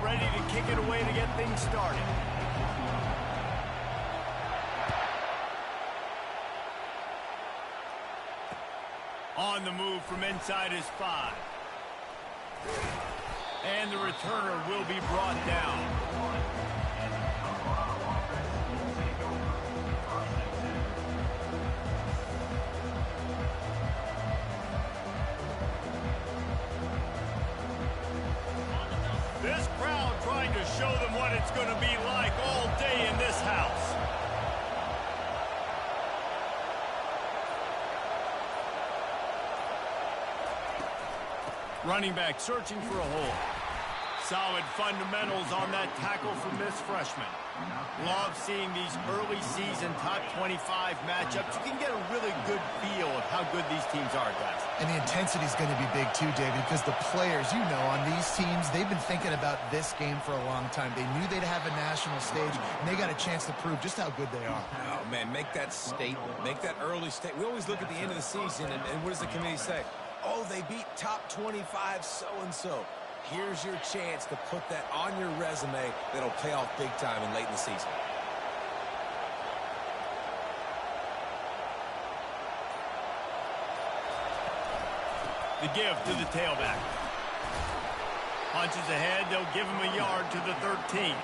ready to kick it away to get things started. On the move from inside his 5. And the returner will be brought down. This crowd trying to show them what it's going to be like all day in this house. Running back searching for a hole. Solid fundamentals on that tackle from this freshman. Love seeing these early season top 25 matchups. You can get a really good feel of how good these teams are, guys. And the intensity is going to be big too, David, because the players, you know, on these teams, they've been thinking about this game for a long time. They knew they'd have a national stage, and they got a chance to prove just how good they are. Oh, man, make that statement. Make that early statement. We always look at the end of the season, and what does the committee say? Oh, they beat top 25 so-and-so. Here's your chance to put that on your resume that'll pay off big time and late in the season. The give to the tailback. Punches ahead, they'll give him a yard to the 13.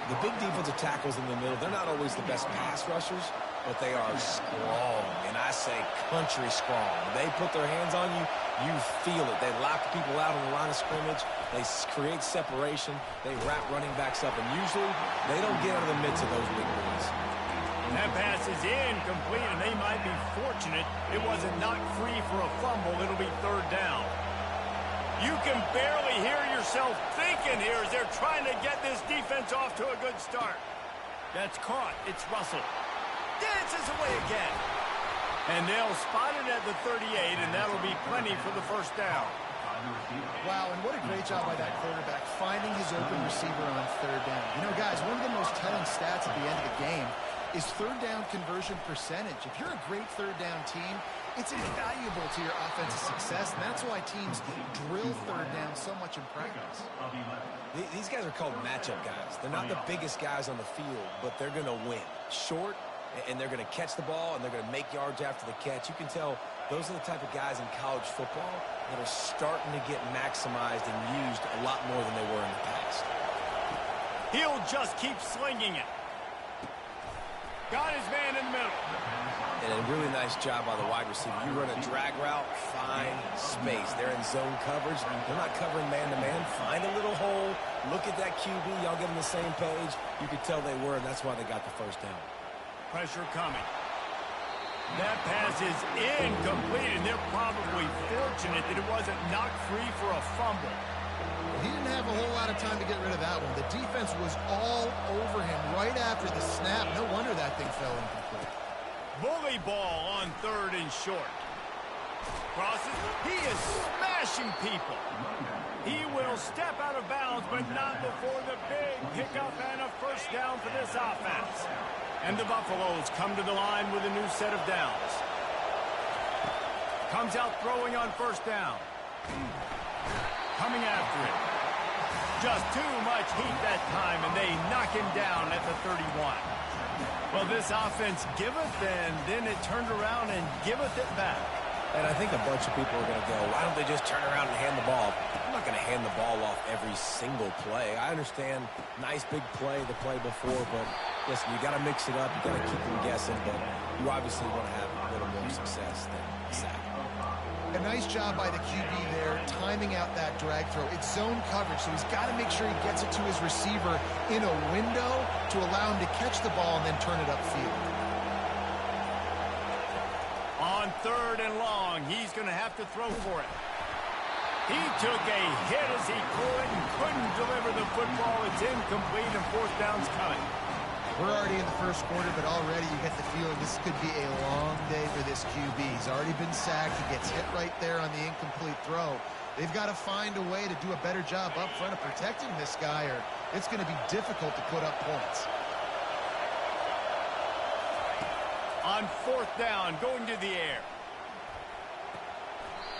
The big defensive tackles in the middle, they're not always the best pass rushers, but they are strong, and I say country strong. They put their hands on you, you feel it. They lock people out on the line of scrimmage. They create separation. They wrap running backs up, and usually they don't get out of the midst of those big boys. And that pass is incomplete, and they might be fortunate it wasn't knocked free for a fumble. It'll be third down. You can barely hear yourself thinking here as they're trying to get this defense off to a good start. That's caught. It's Russell. Dances away again. And they'll spot it at the 38, and that'll be plenty for the first down. Wow, and what a great job by that quarterback, finding his open receiver on third down. You know, guys, one of the most telling stats at the end of the game is third down conversion percentage. If you're a great third down team, it's invaluable to your offensive success, and that's why teams drill third down so much in practice. These guys are called matchup guys. They're not the biggest guys on the field, but they're going to win. Short, and they're going to catch the ball, and they're going to make yards after the catch. You can tell those are the type of guys in college football that are starting to get maximized and used a lot more than they were in the past. He'll just keep slinging it. Got his man in the middle. And a really nice job by the wide receiver. You run a drag route, find space. They're in zone coverage. They're not covering man-to-man. Find a little hole. Look at that QB. Y'all get on the same page. You could tell they were, and that's why they got the first down. Pressure coming. That pass is incomplete, and they're probably fortunate that it wasn't knocked free for a fumble. He didn't have a whole lot of time to get rid of that one. The defense was all over him right after the snap. No wonder that thing fell incomplete. Bully ball on third and short. Crosses. He is smashing people. He will step out of bounds, but not before the big pickup and a first down for this offense. And the Buffaloes come to the line with a new set of downs. Comes out throwing on first down. Coming after it. Just too much heat that time, and they knock him down at the 31. Well, this offense giveth, and then it turned around and giveth it back. And I think a bunch of people are going to go, why don't they just turn around and hand the ball? I'm not going to hand the ball off every single play. I understand nice big play the play before, but listen, you got to mix it up. You got to keep them guessing, but you obviously want to have a little more success than a sack. A nice job by the QB there, timing out that drag throw. It's zone coverage, so he's got to make sure he gets it to his receiver in a window to allow him to catch the ball and then turn it upfield. On third and long, he's going to have to throw for it. He took a hit as he could and couldn't deliver the football. It's incomplete, and fourth down's coming. We're already in the first quarter, but already you get the feeling this could be a long day for this QB. He's already been sacked. He gets hit right there on the incomplete throw. They've got to find a way to do a better job up front of protecting this guy, or it's going to be difficult to put up points. On fourth down, going to the air.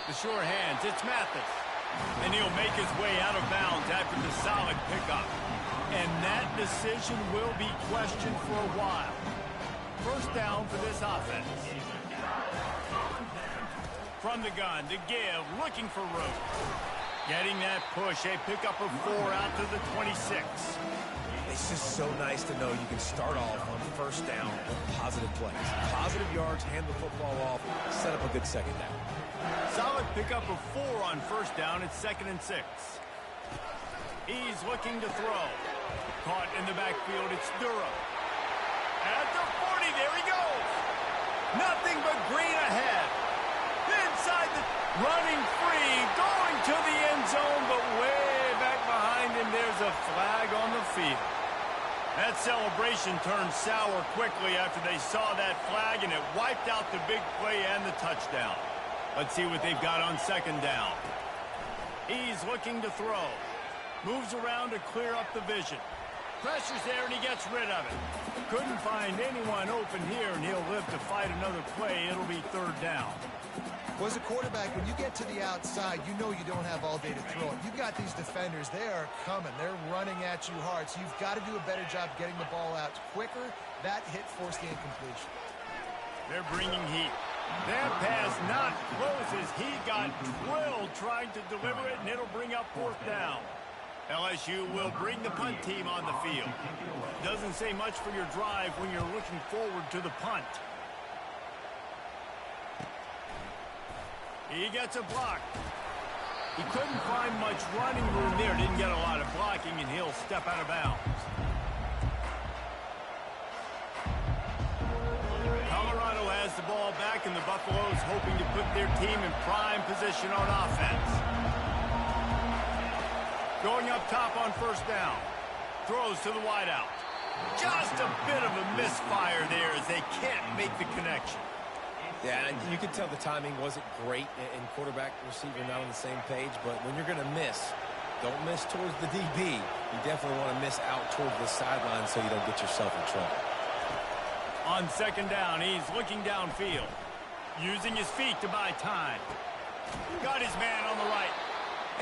The sure hands, it's Mathis. And he'll make his way out of bounds after the solid pickup. And that decision will be questioned for a while. First down for this offense. From the gun to give, looking for room. Getting that push, a pickup of 4 out to the 26. It's just so nice to know you can start off on first down with positive plays. Positive yards, hand the football off, set up a good second down. Solid pickup of 4 on first down. It's 2nd and 6. He's looking to throw. Caught in the backfield, it's Durham. At the 40, there he goes. Nothing but green ahead. Inside the running free, going to the end zone, but way back behind him, there's a flag on the field. That celebration turned sour quickly after they saw that flag, and it wiped out the big play and the touchdown. Let's see what they've got on second down. He's looking to throw. Moves around to clear up the vision. Pressure's there, and he gets rid of it. Couldn't find anyone open here, and he'll live to fight another play. It'll be third down. Well, as a quarterback, when you get to the outside, you know you don't have all day to throw it. You've got these defenders. They are coming. They're running at you hard, so you've got to do a better job getting the ball out quicker. That hit forced the incompletion. They're bringing heat. That pass not close as he got drilled trying to deliver it, and it'll bring up fourth down. LSU will bring the punt team on the field. Doesn't say much for your drive when you're looking forward to the punt. He gets a block. He couldn't find much running room there. Didn't get a lot of blocking, and he'll step out of bounds. Colorado has the ball back, and the Buffaloes hoping to put their team in prime position on offense. Going up top on first down. Throws to the wideout. Just a bit of a misfire there as they can't make the connection. Yeah, and you can tell the timing wasn't great, and quarterback receiver not on the same page, but when you're going to miss, don't miss towards the DB. You definitely want to miss out towards the sideline so you don't get yourself in trouble. On second down, he's looking downfield, using his feet to buy time. Got his man on the right,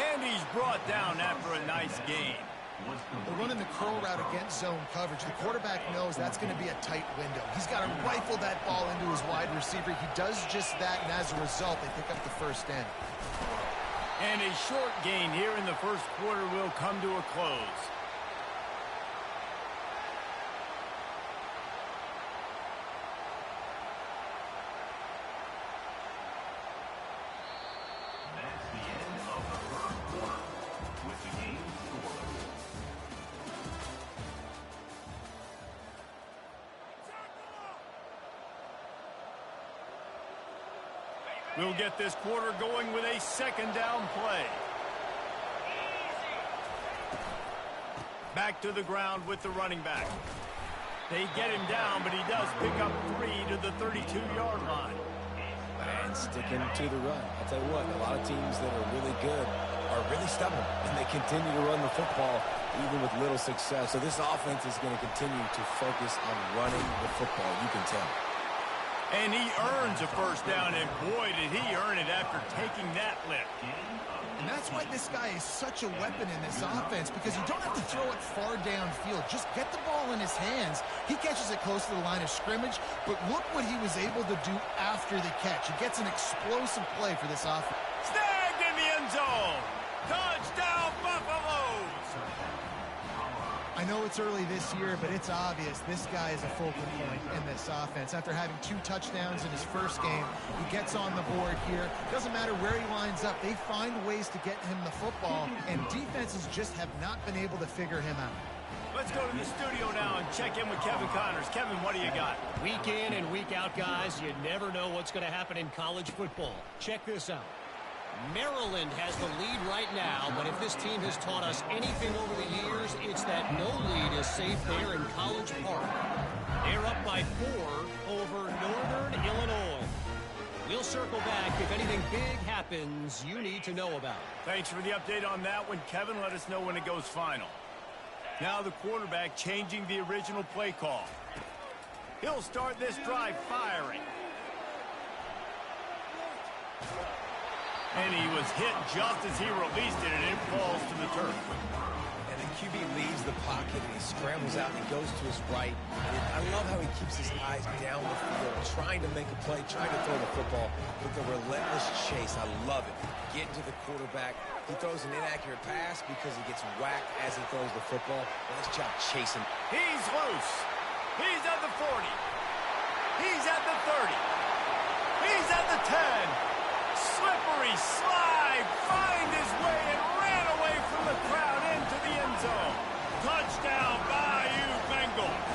and he's brought down after a nice gain. They're running the curl route against zone coverage. The quarterback knows that's going to be a tight window. He's got to rifle that ball into his wide receiver. He does just that, and as a result, they pick up the first down. And a short gain here in the first quarter will come to a close. We'll get this quarter going with a second down play. Back to the ground with the running back. They get him down, but he does pick up 3 to the 32-yard line. And sticking to the run. I'll tell you what, a lot of teams that are really good are really stubborn, and they continue to run the football even with little success. So this offense is going to continue to focus on running the football, you can tell. And he earns a first down, and boy, did he earn it after taking that lift. And that's why this guy is such a weapon in this offense, because you don't have to throw it far downfield. Just get the ball in his hands. He catches it close to the line of scrimmage, but look what he was able to do after the catch. He gets an explosive play for this offense. Snagged in the end zone. Touchdown, Buffaloes. I know it's early this year, but it's obvious this guy is a focal point in this offense. After having 2 touchdowns in his first game, he gets on the board here. Doesn't matter where he lines up. They find ways to get him the football, and defenses just have not been able to figure him out. Let's go to the studio now and check in with Kevin Connors. Kevin, what do you got? Week in and week out, guys, you never know what's going to happen in college football. Check this out. Maryland has the lead right now, but if this team has taught us anything over the years, it's that no lead is safe there in College Park. They're up by 4 over Northern Illinois. We'll circle back if anything big happens you need to know about. Thanks for the update on that one, Kevin. Let us know when it goes final. Now the quarterback changing the original play call. He'll start this drive firing. And he was hit just as he released it, and it falls to the turf. And the QB into the pocket, and he scrambles out, and he goes to his right. And I love how he keeps his eyes down the field, trying to make a play, trying to throw the football with a relentless chase. I love it. Getting to the quarterback. He throws an inaccurate pass because he gets whacked as he throws the football. Nice job chasing. He's loose. He's at the 40. He's at the 30. He's at the 10. Slippery slide. Find his way and ran away from the crowd into the end zone. Touchdown, Bayou Bengals.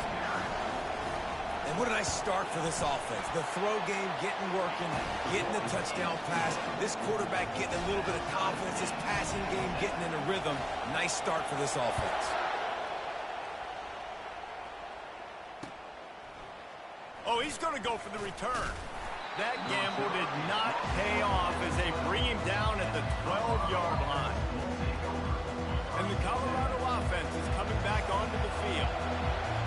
And what a nice start for this offense. The throw game getting working, getting the touchdown pass. This quarterback getting a little bit of confidence. This passing game getting in a rhythm. Nice start for this offense. Oh, he's going to go for the return. That gamble did not pay off as they bring him down at the 12-yard line. And the Colorado offense is coming back onto the field.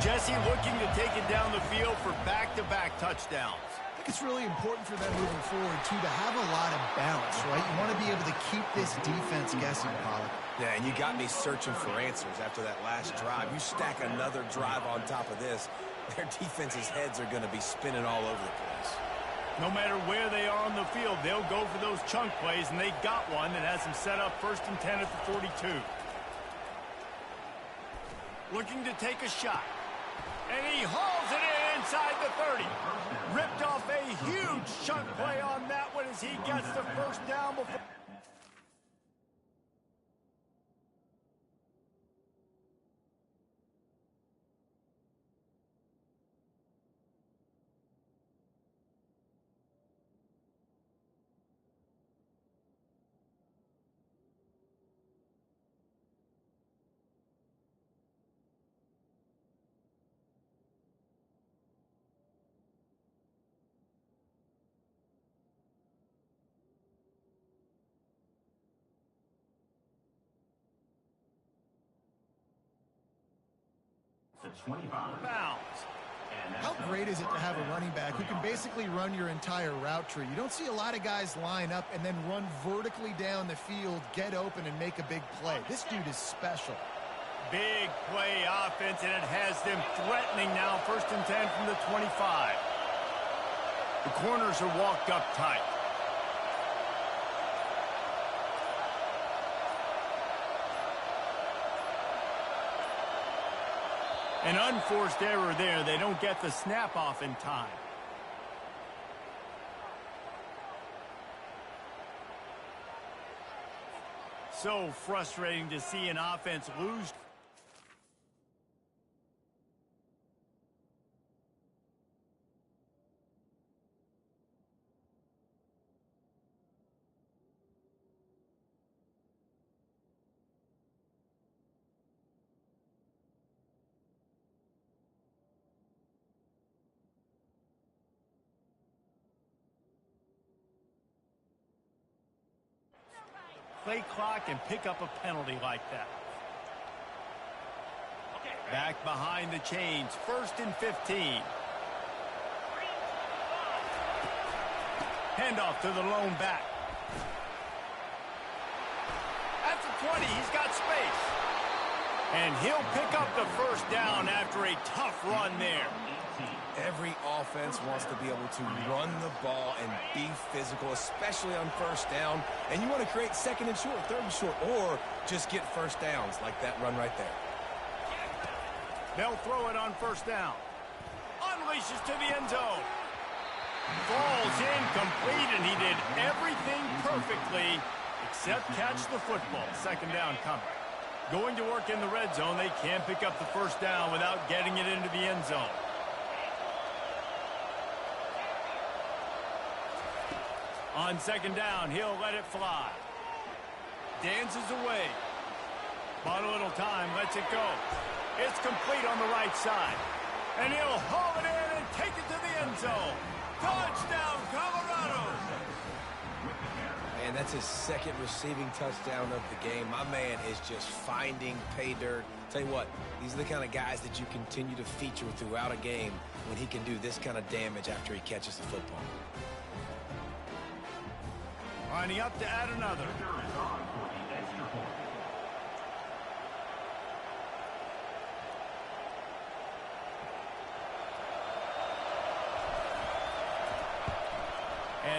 Jesse looking to take it down the field for back-to-back touchdowns. I think it's really important for them moving forward, too, to have a lot of balance, right? You want to be able to keep this defense guessing, Pollard. Yeah, and you got me searching for answers after that last drive. You stack another drive on top of this, their defense's heads are going to be spinning all over the place. No matter where they are on the field, they'll go for those chunk plays, and they got one that has them set up 1st and 10 at the 42. Looking to take a shot. And he hauls it in inside the 30. Ripped off a huge chunk play on that one as he gets the first down before. Bounds. How great is it to have a running back who can basically run your entire route tree? You don't see a lot of guys line up and then run vertically down the field, get open, and make a big play. This dude is special. Big play offense, and it has them threatening now. 1st and 10 from the 25. The corners are walked up tight. An unforced error there. They don't get the snap off in time. So frustrating to see an offense lose. Play clock and pick up a penalty like that. Back behind the chains, 1st and 15. Handoff to the lone back. At the 20, he's got space. And he'll pick up the first down after a tough run there. Every offense wants to be able to run the ball and be physical, especially on 1st down. And you want to create 2nd and short, 3rd and short, or just get 1st downs like that run right there. They'll throw it on 1st down. Unleashes to the end zone. Falls incomplete, and he did everything perfectly except catch the football. 2nd down coming. Going to work in the red zone. They can't pick up the 1st down without getting it into the end zone. On 2nd down, he'll let it fly. Dances away. Bought a little time, lets it go. It's complete on the right side. And he'll haul it in and take it to the end zone. Touchdown, Colorado! And that's his 2nd receiving touchdown of the game. My man is just finding pay dirt. Tell you what, these are the kind of guys that you continue to feature throughout a game when he can do this kind of damage after he catches the football. Lining up to add another.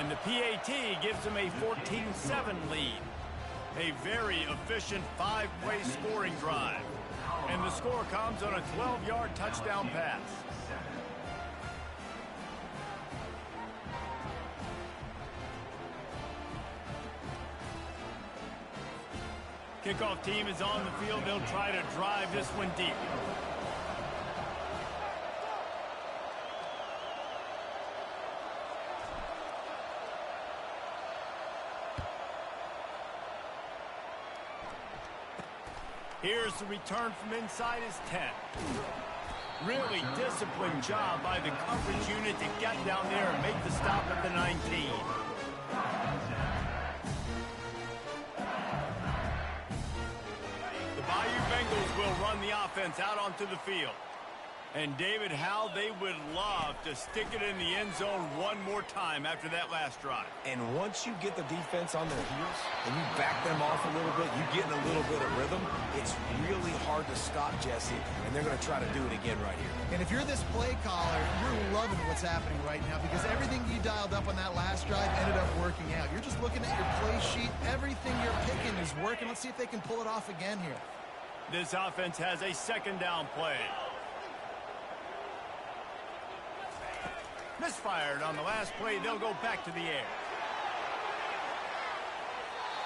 And the PAT gives them a 14-7 lead. A very efficient 5-play scoring drive. And the score comes on a 12-yard touchdown pass. Kickoff team is on the field. They'll try to drive this one deep. Here's the return from inside his 10. Really disciplined job by the coverage unit to get down there and make the stop at the 19. The Bayou Bengals will run the offense out onto the field. And David, how they would love to stick it in the end zone one more time after that last drive. And once you get the defense on their heels and you back them off a little bit, you get in a little bit of rhythm, it's really hard to stop Jesse, and they're going to try to do it again right here. And if you're this play caller, you're loving what's happening right now because everything you dialed up on that last drive ended up working out. You're just looking at your play sheet. Everything you're picking is working. Let's see if they can pull it off again here. This offense has a second down play. Misfired on the last play. They'll go back to the air.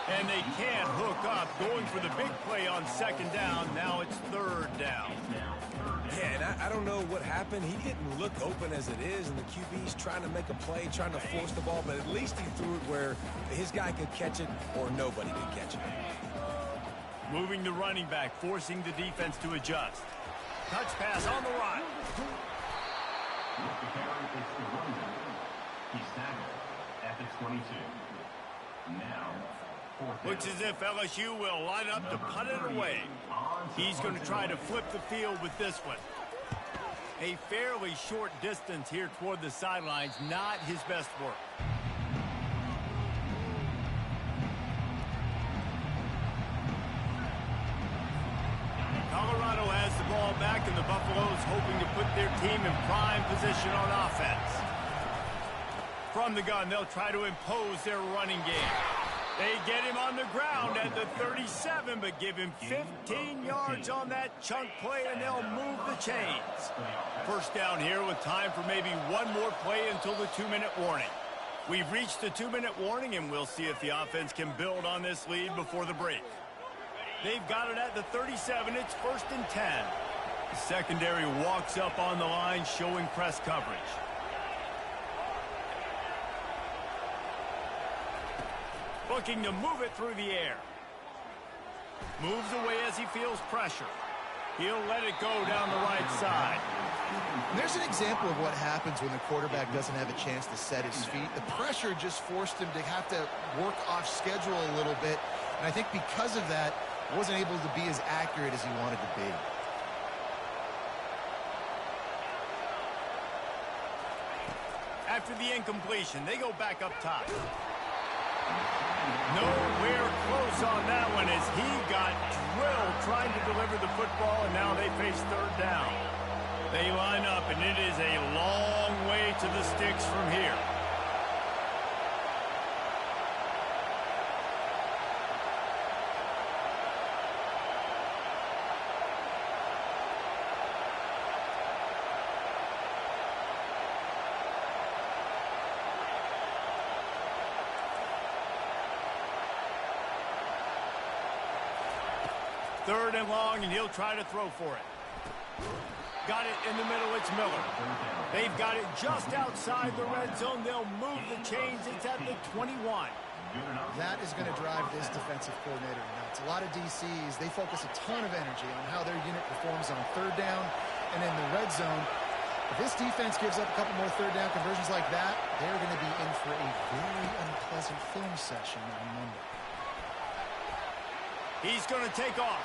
And they can't hook up. Going for the big play on second down. Now it's third down. Yeah, and I don't know what happened. He didn't look open as it is, and the QB's trying to make a play, trying to force the ball, but at least he threw it where his guy could catch it or nobody could catch it. Moving the running back, forcing the defense to adjust. Touch pass on the run. He's tackled at the 22. Now, looks as if LSU will line up to punt it away. He's going to try to flip the field with this one. A fairly short distance here toward the sidelines, not his best work. Colorado has the ball back, and the Buffaloes hoping to put their team in prime position on offense. From the gun, they'll try to impose their running game. They get him on the ground at the 37, but give him 15 yards on that chunk play, and they'll move the chains. First down here with time for maybe one more play until the 2-minute warning. We've reached the 2-minute warning, and we'll see if the offense can build on this lead before the break. They've got it at the 37. It's 1st and 10. The secondary walks up on the line, showing press coverage. Looking to move it through the air. Moves away as he feels pressure. He'll let it go down the right side. And there's an example of what happens when the quarterback doesn't have a chance to set his feet. The pressure just forced him to have to work off schedule a little bit. And I think because of that, wasn't able to be as accurate as he wanted to be. After the incompletion, they go back up top. Nowhere close on that one as he got drilled trying to deliver the football, and now they face third down. They line up, and it is a long way to the sticks from here. Third and long, and he'll try to throw for it. Got it in the middle. It's Miller. They've got it just outside the red zone. They'll move the chains. It's at the 21. That is going to drive this defensive coordinator nuts. A lot of DCs, they focus a ton of energy on how their unit performs on third down and in the red zone. If this defense gives up a couple more third down conversions like that, they're going to be in for a very unpleasant film session on Monday. He's going to take off.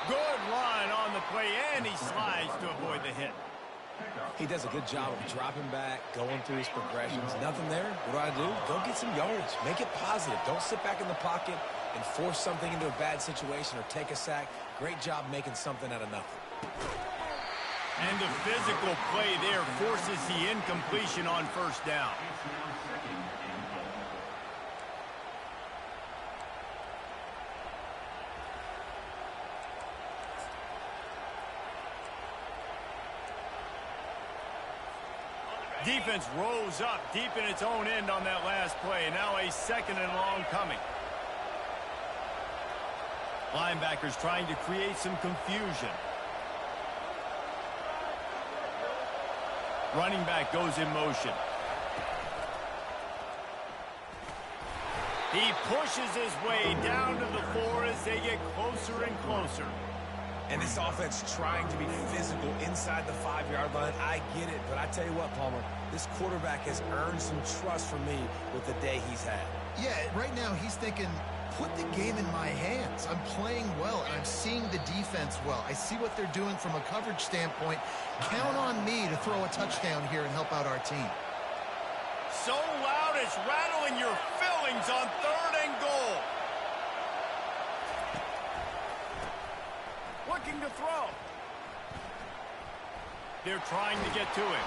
Good line on the play, and he slides to avoid the hit. He does a good job of dropping back, going through his progressions. Nothing there. What do? Go get some yards. Make it positive. Don't sit back in the pocket and force something into a bad situation or take a sack. Great job making something out of nothing. And the physical play there forces the incompletion on first down. It's now second and goal. Defense rose up deep in its own end on that last play. Now a second and long coming. Linebackers trying to create some confusion. Running back goes in motion. He pushes his way down to the 4 as they get closer and closer. And this offense trying to be physical inside the 5-yard line. I get it, but I tell you what, Palmer, this quarterback has earned some trust from me with the day he's had. Yeah, right now he's thinking, put the game in my hands. I'm playing well, and I'm seeing the defense well. I see what they're doing from a coverage standpoint. Count on me to throw a touchdown here and help out our team. So loud it's rattling your fillings on 3rd and goal. Looking to throw. They're trying to get to it.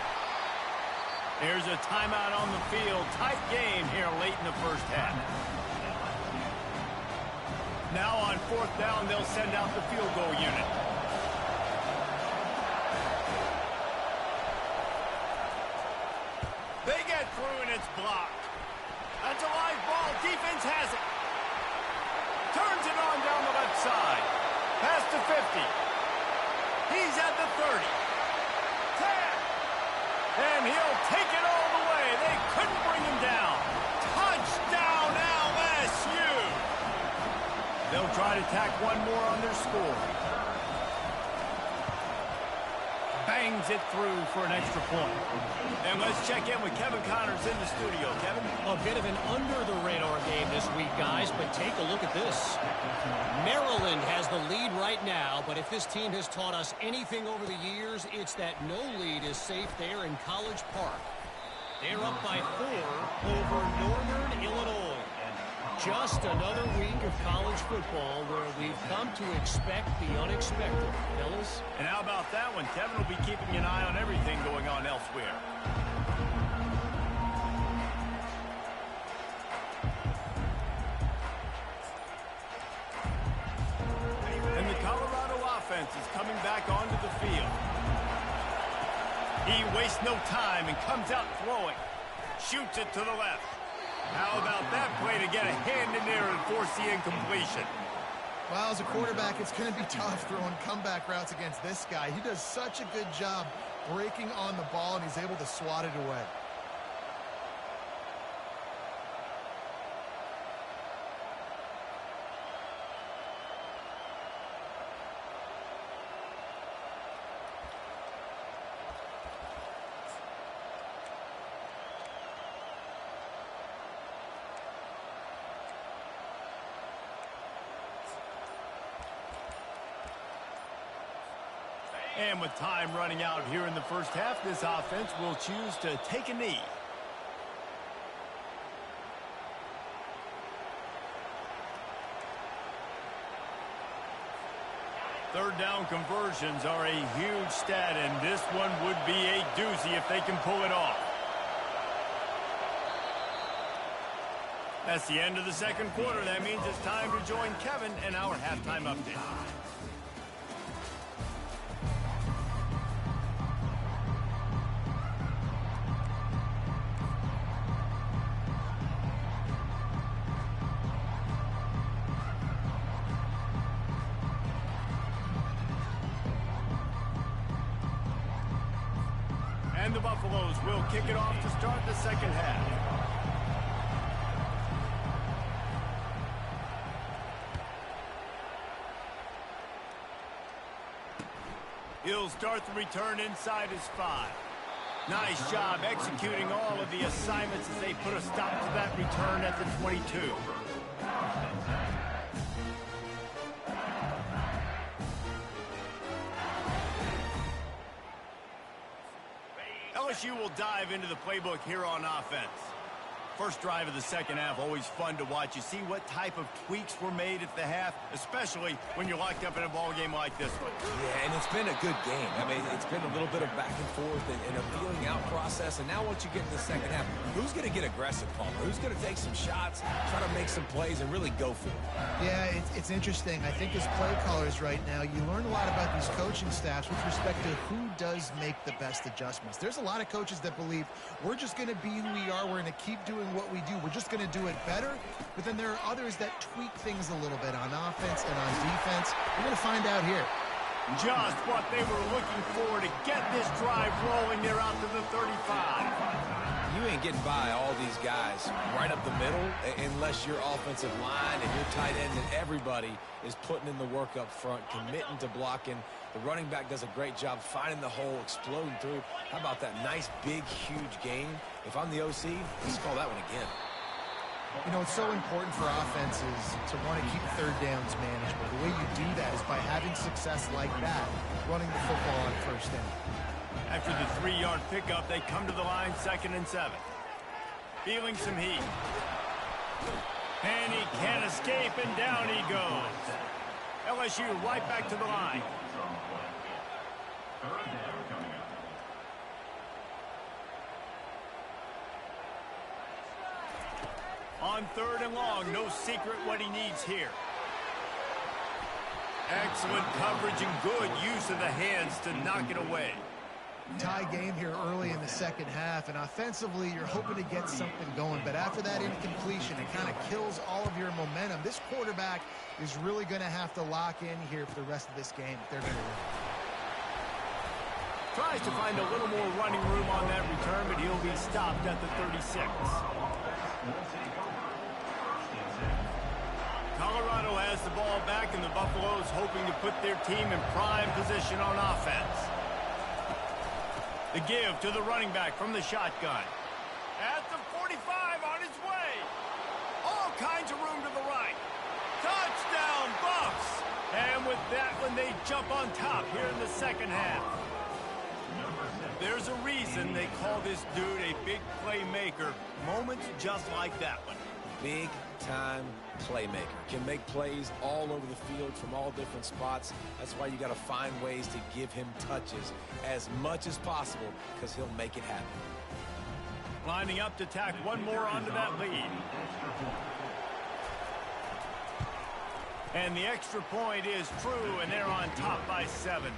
There's a timeout on the field. Tight game here late in the first half. Now on 4th down, they'll send out the field goal unit. They get through and it's blocked. That's a live ball. Defense has it. Turns it on down the left side. Pass to 50. He's at the 30. 10. And he'll take it all the way. They couldn't bring him down. Touchdown LSU. They'll try to tack one more on their score. Bangs it through for an extra point. And let's check in with Kevin Connors in the studio. Kevin? A bit of an under-the-radar game this week, guys, but take a look at this. Maryland has the lead right now, but if this team has taught us anything over the years, it's that no lead is safe there in College Park. They're up by 4 over Northern Illinois. Just another week of college football where we've come to expect the unexpected, fellas. And how about that one? Kevin will be keeping an eye on everything going on elsewhere. And the Colorado offense is coming back onto the field. He wastes no time and comes out throwing. Shoots it to the left. How about that play to get a hand in there and force the incompletion? Well, as a quarterback, it's going to be tough throwing comeback routes against this guy. He does such a good job breaking on the ball, and he's able to swat it away. And with time running out here in the first half, this offense will choose to take a knee. Third down conversions are a huge stat, and this one would be a doozy if they can pull it off. That's the end of the second quarter. That means it's time to join Kevin in our halftime update. And the Buffaloes will kick it off to start the second half. He'll start the return inside his 5. Nice job executing all of the assignments as they put a stop to that return at the 22. LSU will dive into the playbook here on offense. First drive of the second half, always fun to watch. You see what type of tweaks were made at the half, especially when you're locked up in a ball game like this one. Yeah, and it's been a good game. I mean, it's been a little bit of back and forth and a feeling out process. And now once you get in the second half, who's going to get aggressive, Palmer? Who's going to take some shots, try to make some plays, and really go for it? Yeah, it's interesting. I think as play callers right now, you learn a lot about these coaching staffs with respect to who does make the best adjustments. There's a lot of coaches that believe we're just going to be who we are. We're going to keep doing what we do. We're just going to do it better. But then there are others that tweak things a little bit on offense and on defense. We're going to find out here. Just what they were looking for to get this drive rolling. They're out to the 35. You ain't getting by all these guys right up the middle unless your offensive line and your tight end and everybody is putting in the work up front, committing to blocking. The running back does a great job finding the hole, exploding through. How about that nice, big, huge gain? If I'm the OC, let's call that one again. You know, it's so important for offenses to want to keep third downs manageable. The way you do that is by having success like that, running the football on first down. After the 3-yard pickup, they come to the line, 2nd and 7. Feeling some heat. And he can't escape, and down he goes. LSU right back to the line. On 3rd and long, no secret what he needs here. Excellent coverage and good use of the hands to knock it away. Tie game here early in the second half, and offensively you're hoping to get something going, but after that incompletion, it kind of kills all of your momentum. This quarterback is really going to have to lock in here for the rest of this game if they're going to win. Tries to find a little more running room on that return, but he'll be stopped at the 36. Colorado has the ball back, and the Buffaloes hoping to put their team in prime position on offense. The give to the running back from the shotgun. At the 45, on his way. All kinds of room to the right. Touchdown, Buffs! And with that one, they jump on top here in the second half. There's a reason they call this dude a big playmaker. Moments just like that one. Big-time playmaker. Can make plays all over the field from all different spots. That's why you got to find ways to give him touches as much as possible because he'll make it happen. Lining up to tack one more onto that lead. And the extra point is true, and they're on top by 7.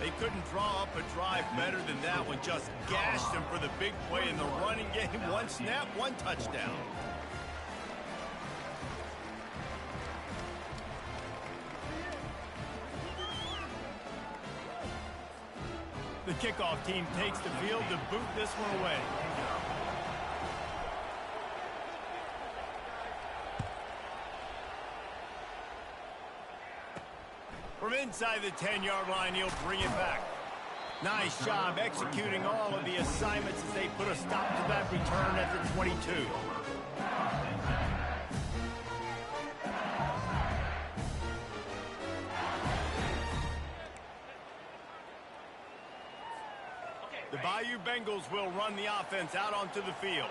They couldn't draw up a drive better than that one. Just gashed them for the big play in the running game. One snap, one touchdown. The kickoff team takes the field to boot this one away. From inside the 10-yard line, he'll bring it back. Nice job executing all of the assignments as they put a stop to that return at the 22. The Bayou Bengals will run the offense out onto the field.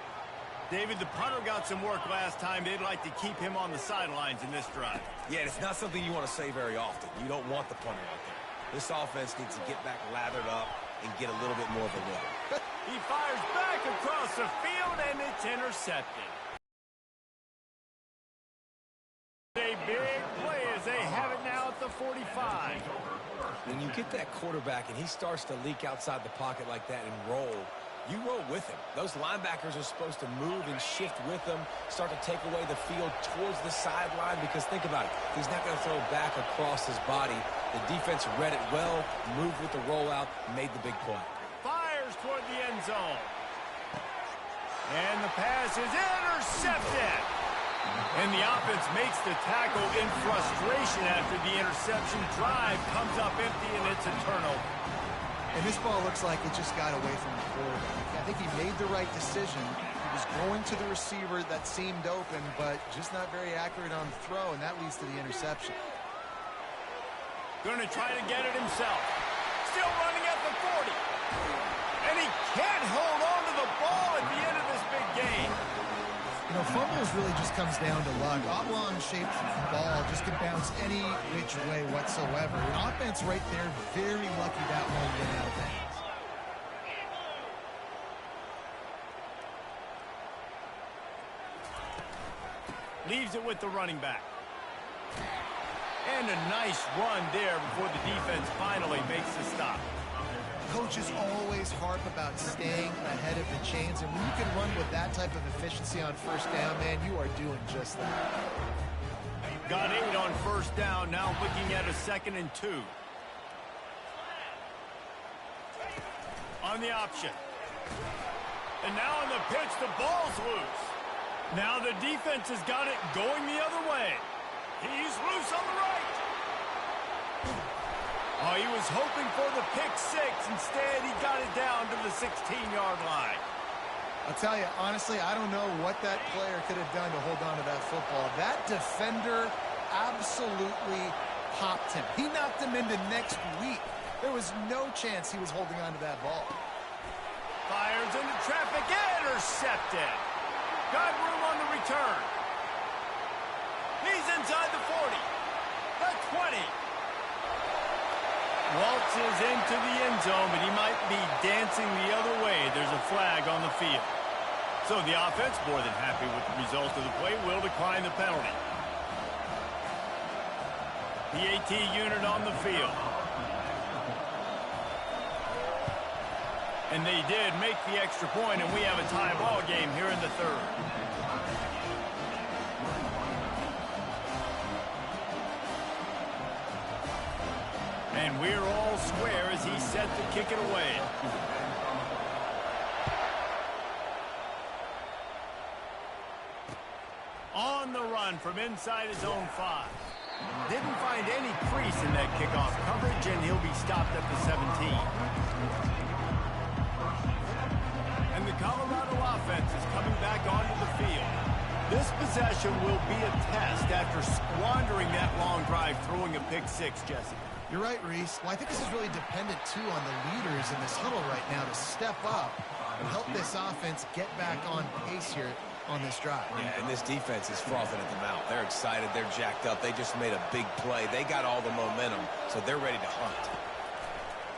David, the punter got some work last time. They'd like to keep him on the sidelines in this drive. Yeah, it's not something you want to say very often. You don't want the punter out there. This offense needs to get back lathered up and get a little bit more of a lift. He fires back across the field, and it's intercepted. A big play as they have it now at the 45. When you get that quarterback and he starts to leak outside the pocket like that and roll, you roll with him. Those linebackers are supposed to move and shift with him, start to take away the field towards the sideline, because think about it. He's not going to throw back across his body. The defense read it well, moved with the rollout, made the big play. Fires toward the end zone. And the pass is intercepted. And the offense makes the tackle in frustration after the interception. Drive comes up empty, and it's a turnover. And this ball looks like it just got away from the quarterback. I think he made the right decision. He was going to the receiver that seemed open, but just not very accurate on the throw, and that leads to the interception. Going to try to get it himself. Still running at the 40. And he can't hold on to the ball at the end of this big game. You know, fumbles really just comes down to luck. Oblong-shaped ball just can bounce any which way whatsoever. An offense right there, very lucky that one went out of bounds. Leaves it with the running back. And a nice run there before the defense finally makes the stop. Coaches always harp about staying ahead of the chains, and when you can run with that type of efficiency on first down, man, you are doing just that. Got 8 on first down, now looking at a 2nd and 2. On the option. And now on the pitch, the ball's loose. Now the defense has got it going the other way. He's loose on the right. Oh, he was hoping for the pick 6. Instead, he got it down to the 16-yard line. I'll tell you, honestly, I don't know what that player could have done to hold on to that football. That defender absolutely popped him. He knocked him into next week. There was no chance he was holding on to that ball. Fires into traffic, intercepted. Got room on the return. He's inside the 40. The 20. Waltzes into the end zone, but he might be dancing the other way. There's a flag on the field. So the offense, more than happy with the result of the play, will decline the penalty. The AT unit on the field. And they did make the extra point, and we have a tie ball game here in the 3rd. And we're all square as he's set to kick it away. On the run from inside his own 5. Didn't find any crease in that kickoff coverage, and he'll be stopped at the 17. And the Colorado offense is coming back onto the field. This possession will be a test after squandering that long drive, throwing a pick 6, Jesse. You're right, Reese. Well, I think this is really dependent, too, on the leaders in this huddle right now to step up and help this offense get back on pace here on this drive. Yeah, and this defense is frothing at the mouth. They're excited. They're jacked up. They just made a big play. They got all the momentum, so they're ready to hunt.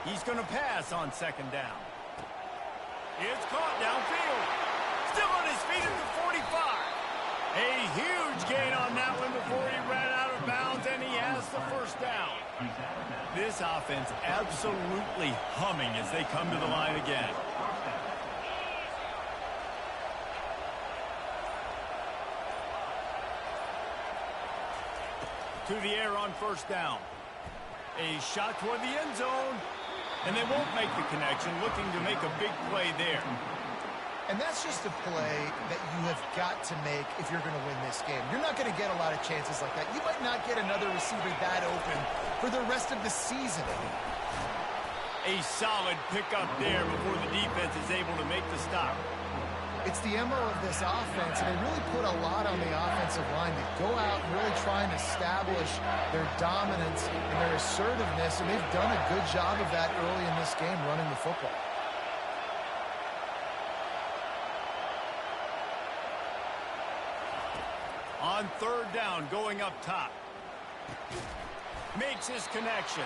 He's going to pass on 2nd down. It's caught downfield. Still on his feet at the 45. A huge gain on that one before he ran out of bounds, and he has the 1st down. This offense absolutely humming as they come to the line again. To the air on 1st down. A shot toward the end zone, and they won't make the connection, looking to make a big play there. And that's just a play that you have got to make if you're going to win this game. You're not going to get a lot of chances like that. You might not get another receiver that open for the rest of the season. A solid pickup there before the defense is able to make the stop. It's the MO of this offense, and they really put a lot on the offensive line to go out and really try and establish their dominance and their assertiveness, and they've done a good job of that early in this game running the football. On 3rd down, going up top. Makes his connection.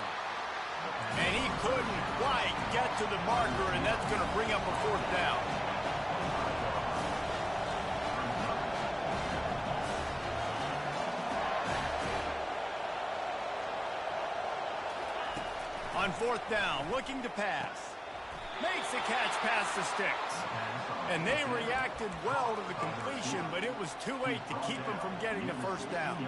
And he couldn't quite get to the marker, and that's going to bring up a 4th down. On 4th down, looking to pass. Makes the catch past the sticks. And they reacted well to the completion, but it was too late to keep them from getting the 1st down.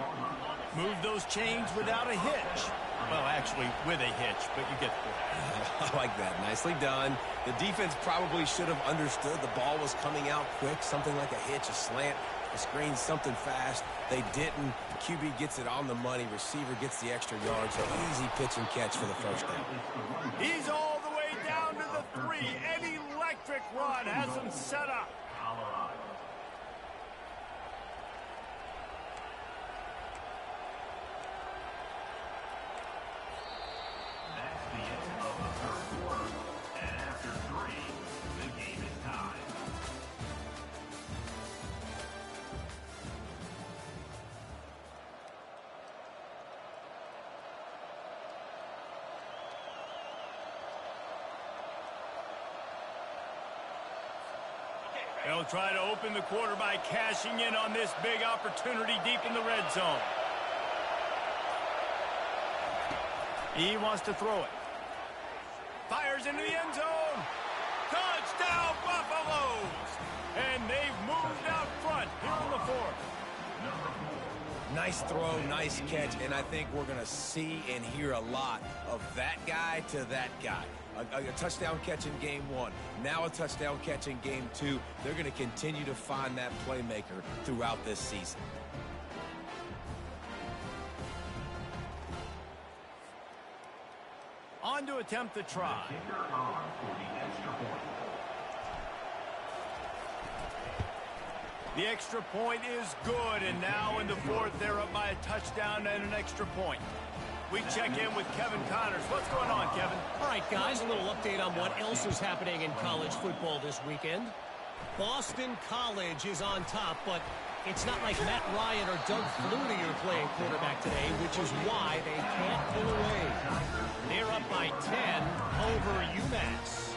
Move those chains without a hitch. Well, actually, with a hitch, but you get the point. I like that. Nicely done. The defense probably should have understood the ball was coming out quick, something like a hitch, a slant, a screen, something fast. They didn't. QB gets it on the money. Receiver gets the extra yard, so easy pitch and catch for the 1st down. He's all the way down to the 3. An electric run has him set up. That's the end of the 3rd quarter. And after 3, the game is tied. They'll try to open the quarter by cashing in on this big opportunity deep in the red zone. He wants to throw it. Fires into the end zone. Touchdown, Buffaloes! And they've moved out front here in the fourth. Nice throw, nice catch, and I think we're going to see and hear a lot of that guy to that guy. A touchdown catch in game 1, now a touchdown catch in game 2. They're going to continue to find that playmaker throughout this season. On to attempt the try. The extra point is good, and now in the fourth, they're up by a touchdown and an extra point. We check in with Kevin Connors. What's going on, Kevin? All right, guys, a little update on what else is happening in college football this weekend. Boston College is on top, but it's not like Matt Ryan or Doug Flutie are playing quarterback today, which is why they can't pull away. They're up by 10 over UMass.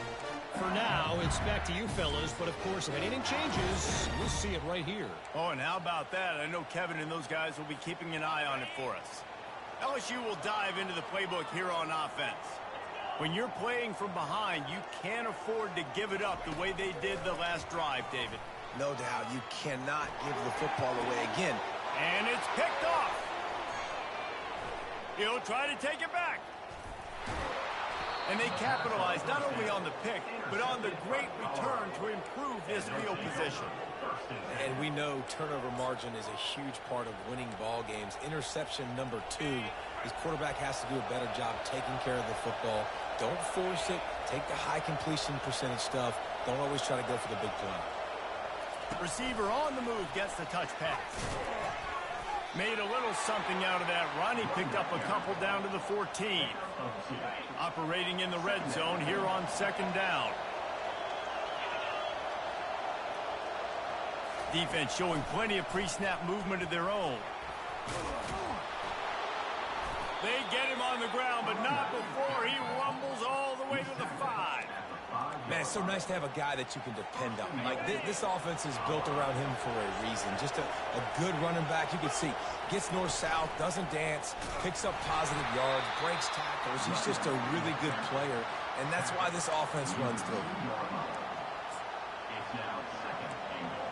For now, it's back to you fellas, but of course, if anything changes, we'll see it right here. Oh, and how about that? I know Kevin and those guys will be keeping an eye on it for us. LSU will dive into the playbook here on offense. When you're playing from behind, you can't afford to give it up the way they did the last drive, David. No doubt, you cannot give the football away again. And it's picked off. He'll try to take it back. And they capitalize not only on the pick, but on the great return to improve this field position. And we know turnover margin is a huge part of winning ball games. Interception number 2. His quarterback has to do a better job taking care of the football. Don't force it. Take the high completion percentage stuff. Don't always try to go for the big play. Receiver on the move gets the touch pass. Made a little something out of that run. He picked up a couple down to the 14. Operating in the red zone here on second down. Defense showing plenty of pre-snap movement of their own. They get him on the ground, but not before he rumbles all the way to the 5. Man, it's so nice to have a guy that you can depend on. Like, this offense is built around him for a reason. Just a good running back. You can see, gets north-south, doesn't dance, picks up positive yards, breaks tackles. He's just a really good player, and that's why this offense runs through. It's now second and goal.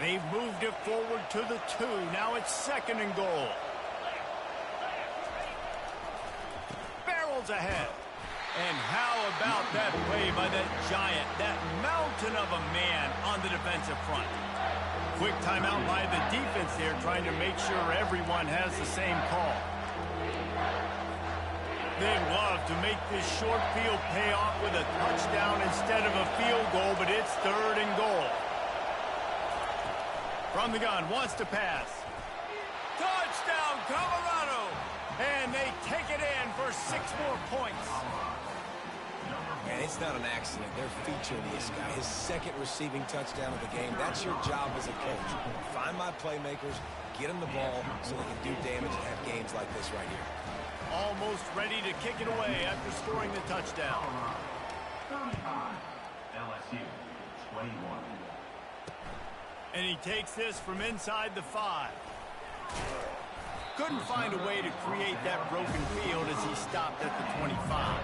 They've moved it forward to the 2. Now it's second and goal. Barrels ahead. And how about that play by that giant, that mountain of a man on the defensive front? Quick timeout by the defense there, trying to make sure everyone has the same call. They'd love to make this short field pay off with a touchdown instead of a field goal, but it's third and goal. From the gun, wants to pass. Touchdown, Colorado! And they take it in for 6 more points. And it's not an accident. They're featuring this guy. His second receiving touchdown of the game. That's your job as a coach. Find my playmakers, get them the ball so they can do damage and have games like this right here. Almost ready to kick it away after scoring the touchdown. 35. LSU 21. And he takes this from inside the 5. Couldn't find a way to create that broken field as he stopped at the 25.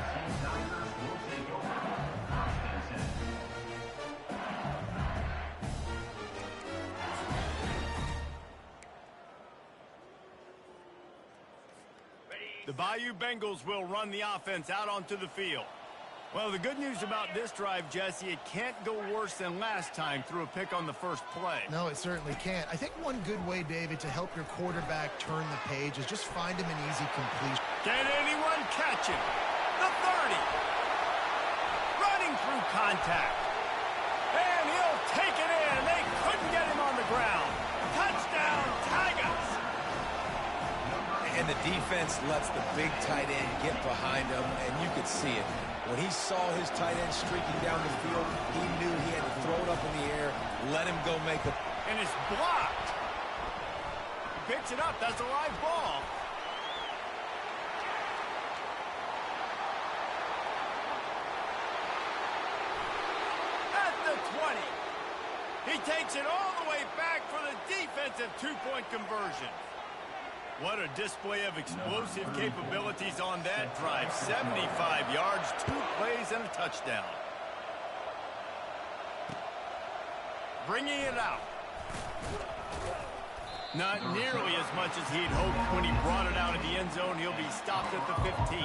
The Bayou Bengals will run the offense out onto the field. Well, the good news about this drive, Jesse, it can't go worse than last time through a pick on the first play. No, it certainly can't. I think one good way, David, to help your quarterback turn the page is just find him an easy completion. Can anyone catch him? The 30. Running through contact. And he'll take it in. They couldn't get him on the ground. Touchdown, Tigers. And the defense lets the big tight end get behind him, and you could see it. When he saw his tight end streaking down the field, he knew he had to throw it up in the air, let him go make a... And it's blocked. He picks it up. That's a live ball. He takes it all the way back for the defensive two-point conversion. What a display of explosive capabilities on that drive. 75 yards, 2 plays, and a touchdown. Bringing it out. Not nearly as much as he'd hoped when he brought it out of the end zone. He'll be stopped at the 15.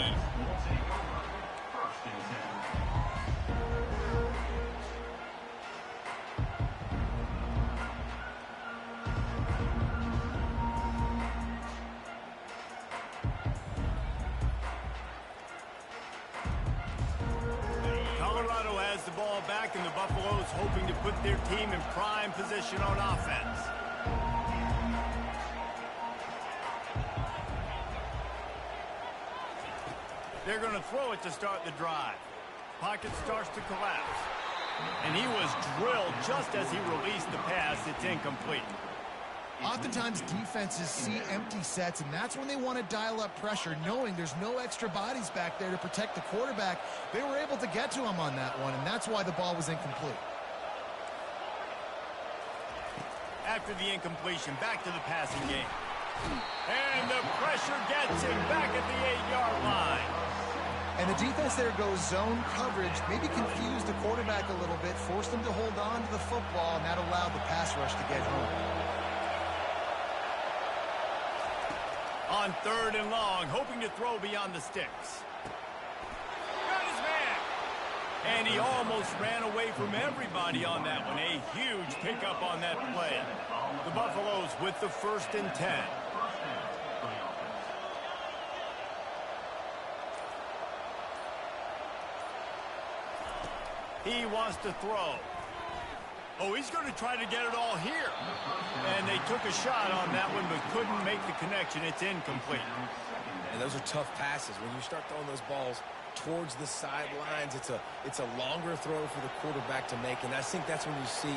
Colorado has the ball back, and the Buffaloes hoping to put their team in prime position on offense. They're going to throw it to start the drive. Pocket starts to collapse. And he was drilled just as he released the pass. It's incomplete. Oftentimes defenses see empty sets, and that's when they want to dial up pressure, knowing there's no extra bodies back there to protect the quarterback. They were able to get to him on that one, and that's why the ball was incomplete. After the incompletion, back to the passing game. And the pressure gets him back at the 8-yard line. And the defense there goes zone coverage, maybe confused the quarterback a little bit, forced him to hold on to the football, and that allowed the pass rush to get home. On 3rd and long, hoping to throw beyond the sticks. Got his man. And he almost ran away from everybody on that one. A huge pickup on that play. The Buffaloes with the 1st and 10. He wants to throw. Oh, he's going to try to get it all here. And they took a shot on that one, but couldn't make the connection. It's incomplete. And those are tough passes. When you start throwing those balls towards the sidelines, it's a longer throw for the quarterback to make. And I think that's when you see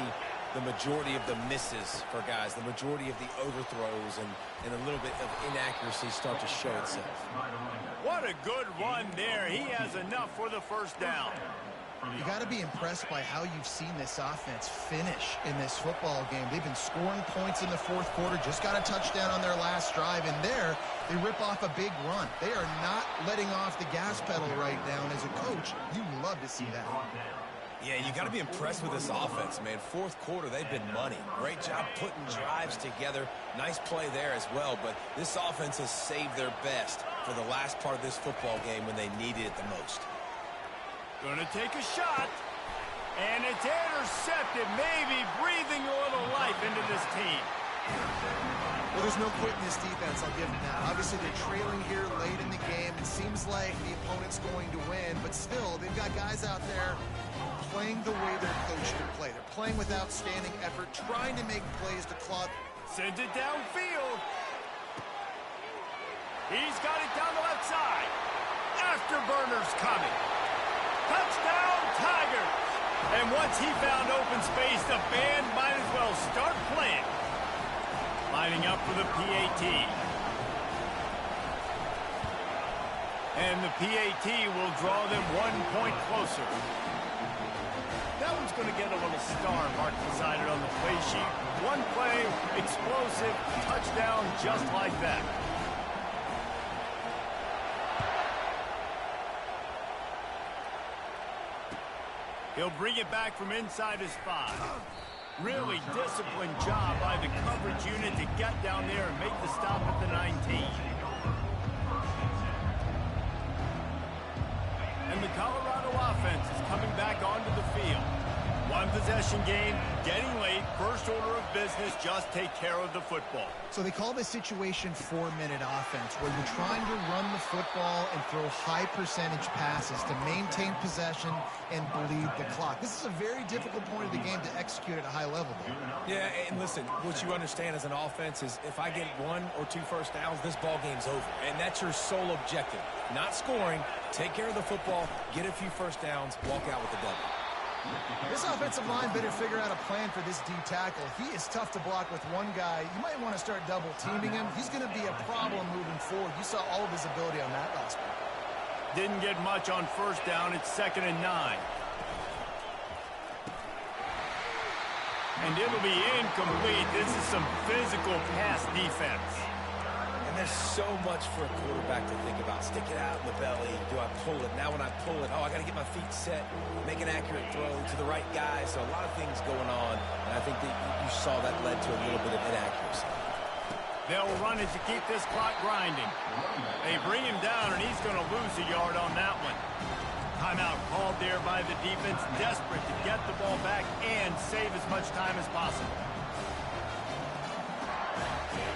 the majority of the misses for guys, the majority of the overthrows and a little bit of inaccuracy start to show itself. What a good run there. He has enough for the 1st down. You got to be impressed by how you've seen this offense finish in this football game. They've been scoring points in the 4th quarter, just got a touchdown on their last drive, and there they rip off a big run. They are not letting off the gas pedal right now, and as a coach, you love to see that. Yeah, you got to be impressed with this offense, man. 4th quarter, they've been money. Great job putting drives together. Nice play there as well, but this offense has saved their best for the last part of this football game when they needed it the most. Gonna take a shot, and it's intercepted, maybe breathing a little life into this team. Well, there's no quitting this defense, I'll give them that. Obviously, they're trailing here late in the game. It seems like the opponent's going to win, but still, they've got guys out there playing the way they're coached to play. They're playing with outstanding effort, trying to make plays to claw. Sends it downfield. He's got it down the left side. Afterburner's coming. Touchdown, Tigers! And once he found open space, the band might as well start playing. Lining up for the PAT. And the PAT will draw them 1 point closer. That one's going to get a little star mark decided on the play sheet. One play, explosive, touchdown just like that. He'll bring it back from inside his 5. Really disciplined job by the coverage unit to get down there and make the stop at the 19. And the Colorado offense is coming back onto the field. One possession game, getting late, first order of business, just take care of the football. So they call this situation 4-minute offense, where you're trying to run the football and throw high percentage passes to maintain possession and bleed the clock. This is a very difficult point of the game to execute at a high level, though. Yeah, and listen, what you understand as an offense is if I get 1 or 2 first downs, this ball game's over. And that's your sole objective. Not scoring, take care of the football, get a few first downs, walk out with the W. This offensive line better figure out a plan for this D tackle. He is tough to block with one guy. You might want to start double teaming him. He's going to be a problem moving forward. You saw all of his ability on that last play. Didn't get much on first down. It's 2nd and 9. And it'll be incomplete. This is some physical pass defense. And there's so much for a quarterback to think about. Stick it out in the belly. Do I pull it? Now when I pull it, I got to get my feet set, make an accurate throw to the right guy. So a lot of things going on. And I think that you saw that led to a little bit of inaccuracy. They'll run it to keep this clock grinding. They bring him down, and he's going to lose a yard on that one. Timeout called there by the defense, desperate to get the ball back and save as much time as possible.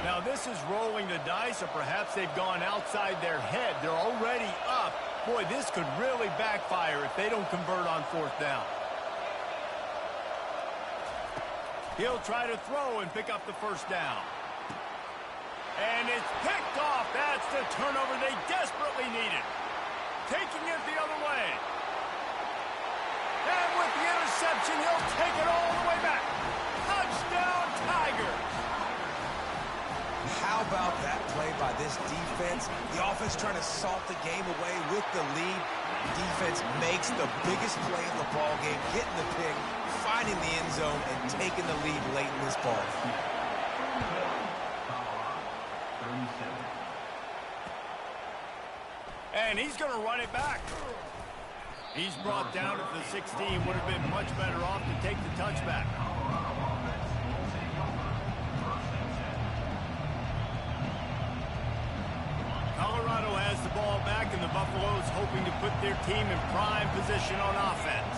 Now this is rolling the dice, or perhaps they've gone outside their head. They're already up. Boy, this could really backfire if they don't convert on fourth down. He'll try to throw and pick up the first down. And it's picked off. That's the turnover they desperately needed. Taking it the other way. And with the interception, he'll take it all the way back. Touchdown, Tigers. How about that play by this defense? The offense trying to salt the game away with the lead. Defense makes the biggest play of the ball game, getting the pick, finding the end zone, and taking the lead late in this ball. And he's going to run it back. He's brought down at the 16. Would have been much better off to take the touchback. Colorado has the ball back, and the Buffaloes hoping to put their team in prime position on offense.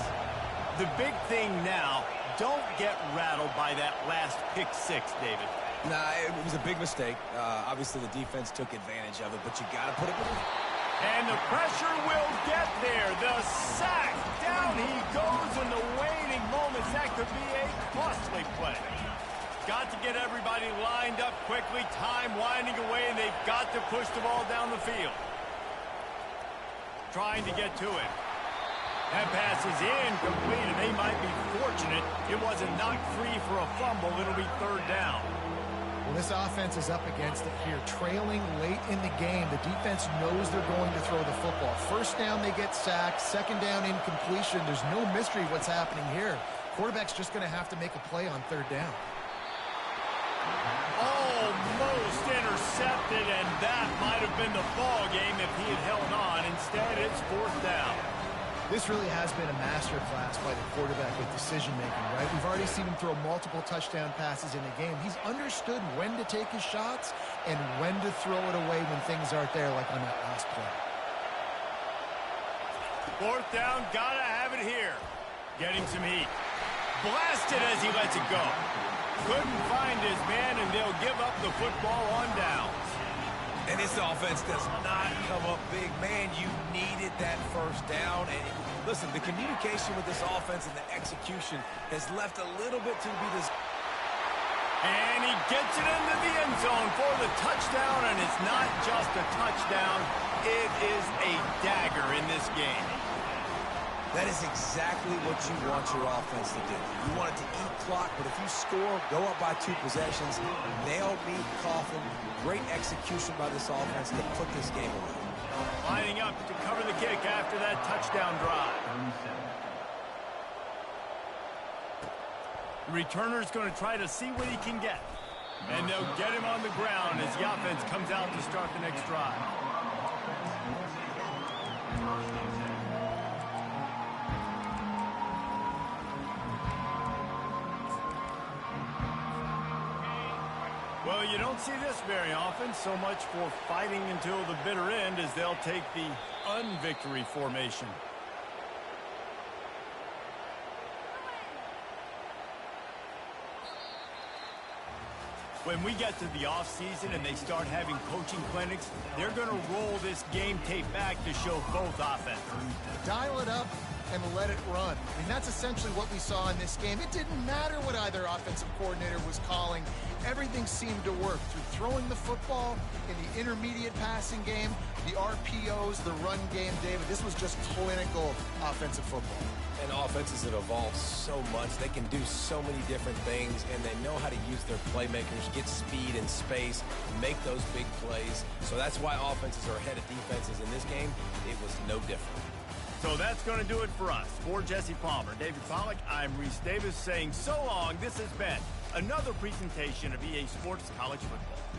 The big thing now, don't get rattled by that last pick six, David. Nah, it was a big mistake. Obviously, the defense took advantage of it, but you got to put it with it. And the pressure will get there. The sack. Down he goes in the waiting moments. That could be a costly play. Got to get everybody lined up quickly. Time winding away, and they've got to push the ball down the field. Trying to get to it. That pass is incomplete, and they might be fortunate it wasn't knocked free for a fumble. It'll be third down. Well, this offense is up against it here. Trailing late in the game, the defense knows they're going to throw the football. First down, they get sacked. Second down, incompletion. There's no mystery what's happening here. Quarterback's just going to have to make a play on third down. Almost intercepted, and that might have been the ball game if he had held on. Instead, it's fourth down. This really has been a masterclass by the quarterback with decision-making, right? We've already seen him throw multiple touchdown passes in the game. He's understood when to take his shots and when to throw it away when things aren't there, like on that last play. Fourth down, gotta have it here. Getting some heat. Blasted as he lets it go. Couldn't find his man, and they'll give up the football on downs. And this offense does not come up big. Man, you needed that first down. And listen, the communication with this offense and the execution has left a little bit to be this. And he gets it into the end zone for the touchdown, and it's not just a touchdown. It is a dagger in this game. That is exactly what you want your offense to do. You want it to eat clock, but if you score, go up by 2 possessions, nail meet coffin, great execution by this offense to put this game away. Lining up to cover the kick after that touchdown drive. The returner's going to try to see what he can get. And they'll get him on the ground as the offense comes out to start the next drive. Well, you don't see this very often. So much for fighting until the bitter end as they'll take the unvictory formation. When we get to the offseason and they start having coaching clinics, they're going to roll this game tape back to show both offenses. Dial it up and let it run. I mean, that's essentially what we saw in this game. It didn't matter what either offensive coordinator was calling. Everything seemed to work through throwing the football in the intermediate passing game, the RPOs, the run game, David. This was just clinical offensive football. And offenses have evolved so much. They can do so many different things, and they know how to use their playmakers, get speed and space, make those big plays. So that's why offenses are ahead of defenses in this game. It was no different. So that's going to do it for us. For Jesse Palmer, David Pollack, I'm Reese Davis saying so long. This has been another presentation of EA Sports College Football.